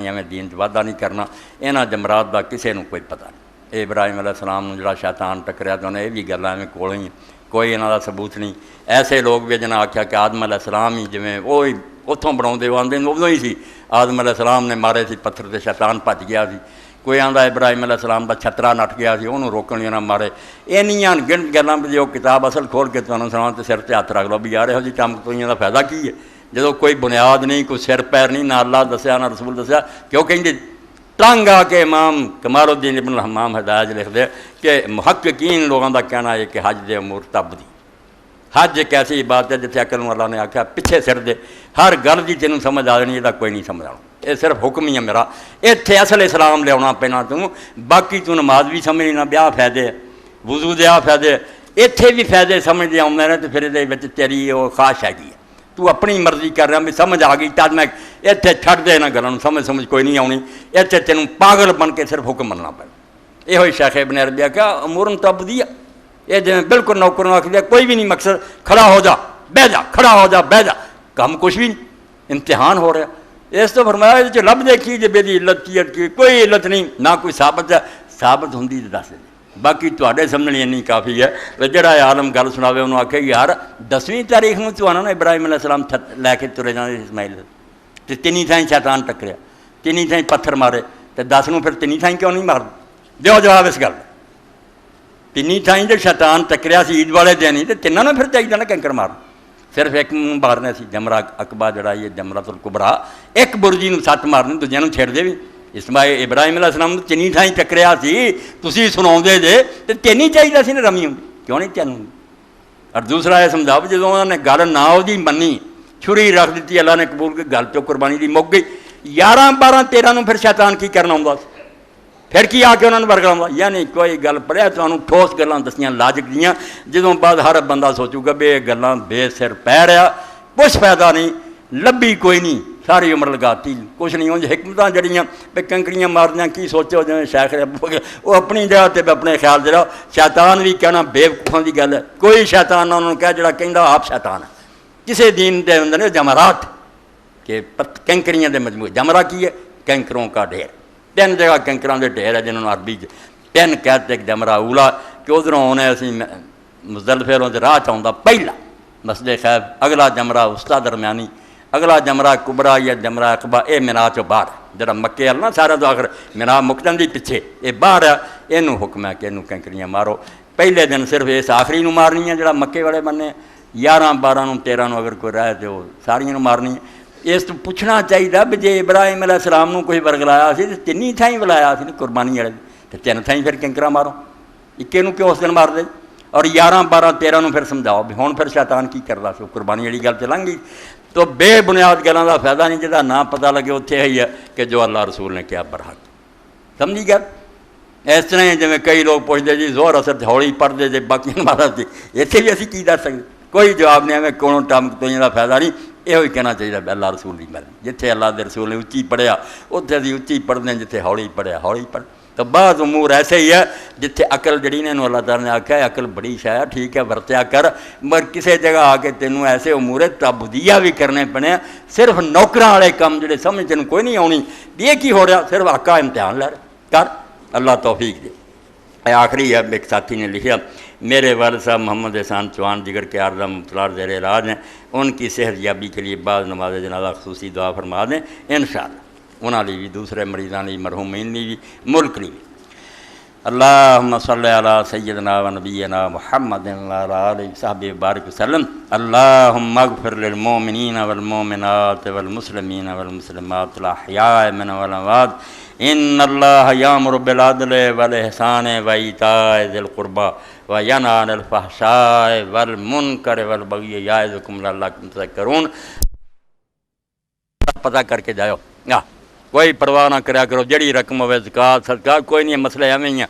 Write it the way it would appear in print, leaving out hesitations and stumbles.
میں دین چ واਧਾ نہیں کرنا. یہاں جمرات کا کسی کو کوئی پتہ نہیں. ابراہیم علیہ السلام جڑا شیطان ٹکریا تو انہیں یہ بھی گلاں میں کول ہی کوئی یہاں کا ثبوت نہیں. ایسے لوگ بھی جنہیں آخیا کہ آدم علیہ السلام ہی جویں وہ اتوں بنا وہ آدھے ادوں ہی سی. آدم علیہ السلام نے مارے سی پتھر سے شیطان بھج گیا سی. کوئی آدھا ابراہیم علیہ السلام کا چھترا نٹ گیا سی انہوں روکن لیے نہ مارے. اینیاں گنت گلاں بھی جو کتاب اصل کھول کے تمہیں سنا تو سر تے ہاتھ رکھ لو بھی یار یہو جی چمک تو کا فائدہ کی ہے جدو کوئی بنیاد نہیں کوئی سر پیر نہیں نہ اللہ دسیا نہ رسول دسیا. کیوں کہیں ٹنگ آ کے امام کمال الدین ابن الحمام ہدایت لکھ دے کہ محققین لوگوں کا کہنا ہے کہ حج دے امور تبدی. حج ایک ایسی بات ہے جتنے عقل اللہ نے آخیا پیچھے سر دے ہر گل کی تینوں سمجھ آ جانی یہ کوئی نہیں سمجھ آنا. یہ صرف حکم ہی ہے میرا. اتنے اصل اسلام لیا پینا باقی تو نماز بھی سمجھ لینا بھی آ فائدے ہے وضو دے آ فائدے اتنے بھی فائدے سمجھتے آؤں نے تو پھر یہ تیری وہ خواہش ہے گی تو اپنی مرضی کر رہا بھی سمجھ آ گئی تب میں اتنے چھڈ دے یہاں گلوں سمجھ کوئی نہیں آنی. اتنے تینوں پاگل بن کے صرف حکم مننا پڑے. یہ شیخ ابن عربی کیا امور تبدی ہے. یہ جی بالکل نوکر آخ دیا کوئی بھی نہیں مقصد کھڑا ہو جا بہ جا کھڑا ہو جا بہ جا کم کچھ بھی نہیں. امتحان ہو رہا. اس تو فرمایا یہ لب دیکھی جی بے علت کی کوئی علت نہیں نہ کوئی ثابت ہے. ثابت ہوں دس دے باقی تے سمجھنی اینی کافی ہے. جڑا عالم گل سناوے انہوں آخے یار 10ویں تاریخ میں تو آنا نا ابراہیم علیہ السلام لے کے ترے جانے اسماعیل تو تینی تھائیں شیطان ٹکریا تینی تھائیں پتھر مارے تو 10 نوں پھر تینی تھائیں کیوں نہیں مار دیو جواب اس گل. تینی تھائیں جو شیطان ٹکریا سی عید والے دن ہی تو تینوں نے پھر چاہیے نا کنکر مار. صرف ایک مارنے سی جمرہ اقبا جڑا یہ جمرات الکبریٰ ایک برجی نوں 7 مارنے دوجے نوں چھڑ دے بھی. اسماعیل ابراہیم علیہ السلام تو تینی تھائیں ٹکریا سی تسی سنا دے تو تینی چاہیے سی نا رمی ہوں کیوں نہیں تینوں. اور دوسرا یہ سمجھاؤ جب انہوں نے گل نہ وہ منی چھری رکھ دیتی اللہ نے قبول کی گل تو قربانی دی مک گئی. 11 12 13 نوں پھر شیطان کی کرنا ہوں پھر کی آ کے انہوں نے برگلا ہوا یعنی کوئی گل پڑھیا تو انہوں ٹھوس گلاں دسیاں لاجک دیاں جدوں بعد ہر بندہ سوچو گا بے گلاں بے سر پہ رہا کچھ فائدہ نہیں لبھی کوئی نہیں ساری عمر لگاتی کچھ نہیں. انج حکمتاں جڑیاں پہ کنکریاں ماردیاں کی سوچو جی شیخ وہ اپنی جگہ تے اپنے خیال دے رہا. شیطان بھی کہنا بے وقوفاں دی گل ہے. کوئی شیطان نہ انہوں نے کہا جڑا کہندا آپ شیطان ہے. کسے دین دے اندر جمرات کہ کنکریاں دے مجموعے. جمرہ کی ہے کنکروں کا ڈھیر. 3 جگہ کنکراں دے ڈھیر ہے جنہوں نے عربی 3 کہتے ایک جمرہ اولا کہ ادھروں ہونے اسی مزدلفے سے راہ چاہتا پہلا مسجد خیب اگلا جمرہ وسطی درمیانی اگلا جمرہ کبرا یا جمرہ اقبا یہ مینا چو باہر جڑا مکے والا نا سارا تو آخر مینا مک جاندی پیچھے یہ باہر ہے. یہ حکم ہے کہ یہ کنکریاں مارو. پہلے دن صرف اس آخری نو مارنی ہے جڑا مکے والے بننے 11 12 13 نو اگر کوئی رہے تو ساریاں نو مارنی ہے. اس تو پوچھنا چاہیے بھی جی ابراہیم علیہ السلام نو کوئی برگلایا سی تو تینی تھائیں بلایا سی قربانی والے تو 3 تھائیں پھر کنکرا مارو اکے نو کیوں اس دن مار دے. اور 11 12 13 نو پھر سمجھاؤ بھی ہوں پھر شیطان کی کرتا سو قربانی والی گل چلیں گی. تو بے بنیاد گلوں کا فائدہ نہیں جہاں نہ پتہ لگے اتنے ہی ہے کہ جو اللہ رسول نے کیا برحق سمجھی گل. اس طرح ہی جی کئی لوگ پوچھتے جی زور اثر ہولی پڑھتے جی باقی مارا جی اتنے بھی اسی کی دس سکتے کوئی جواب نہیں ہے کون ٹام تو یہ فائدہ نہیں. یہ کہنا چاہیے اللہ رسول کی مرضی جتنے اللہ کے رسول نے اچھی پڑھیا اتنے اسی اچھی پڑھتے ہیں جتنے ہولی پڑھیا ہولی پڑھ. تو بعض امور ایسے ہی ہے جتنے عقل جڑی نے اللہ تعالیٰ نے آخیا عقل بڑی شے ہے ٹھیک ہے ورتیا کر مگر کسی جگہ آ کے تینوں ایسے امور تبدیہ بھی کرنے پڑے. صرف نوکراں والے کام جڑے سمجھ تینوں کوئی نہیں آنی یہ کی ہو رہا صرف آقا امتحان لے کر اللہ توفیق دے. آخری ہے ایک ساتھی نے لکھا میرے والد صاحب محمد احسان چوہان جگر کے عارضہ مبتلا زیر علاج ہیں ان کی صحت یابی کے لیے بعض نماز جنازہ خصوصی دعا فرما دیں انشاءاللہ. انہاں لی بھی دوسرے مریضاں لی مرحومین لی بھی ملک لی بھی. اللہم صلی علی سیدنا و نبینا محمد وعلی آلہ وصحبہ بارک وسلم. اللہم اغفر للمؤمنین والمؤمنات والمسلمین والمسلمات الاحیاء من والاموات ان اللہ یامر بالعدل والاحسان وایتاء ذی القربی وینہی عن الفحشاء والمنکر والبغی یعظکم لعلکم تذکرون. پتہ کر کے جاؤ کوئی پرواہ نہ کریا کرو جڑی رقم ہوے زکوٰۃ صدقہ کوئی نہیں مسئلہ ایویں ہی ہے.